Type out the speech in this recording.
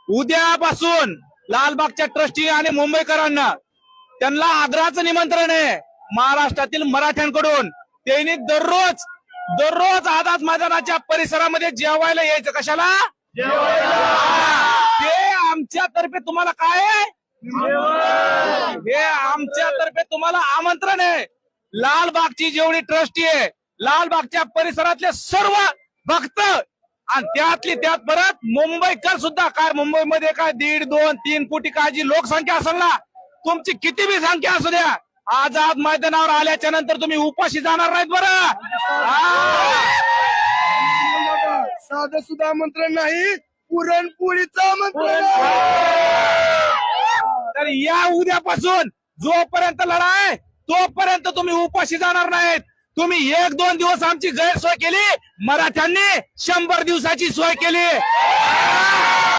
उद्यापासून लालबागच्या ट्रस्टी आणि मुंबईकरांना त्यांना आग्रहाचं निमंत्रण आहे महाराष्ट्रातील मराठ्यांकडून. त्यांनी दररोज आझाद मैदानाच्या परिसरामध्ये जेवायला यायचं. कशाला? ते आमच्यातर्फे तुम्हाला काय आहे? हे आमच्यातर्फे तुम्हाला आमंत्रण आहे. लालबागची जेवढी ट्रस्टी आहे, लालबागच्या परिसरातले सर्व भक्त आणि त्यातली त्यात परत मुंबईकर सुद्धा. काय मुंबईमध्ये काय 1.5, 2, 3 कोटी काळजी लोकसंख्या असेल ना, तुमची किती बी संख्या असू द्या, आझाद मैदानावर आल्याच्या नंतर तुम्ही उपाशी जाणार नाहीत बरं. साधं सुद्धा आमंत्रण नाही, पुरणपोळीचं आमंत्रण. तर या उद्यापासून जोपर्यंत लढाई तोपर्यंत तुम्ही उपाशी जाणार नाहीत. तुम्ही 1-2 दिवस आमची गैरसोय केली, मराठ्यांनी 100 दिवसाची सोय केली.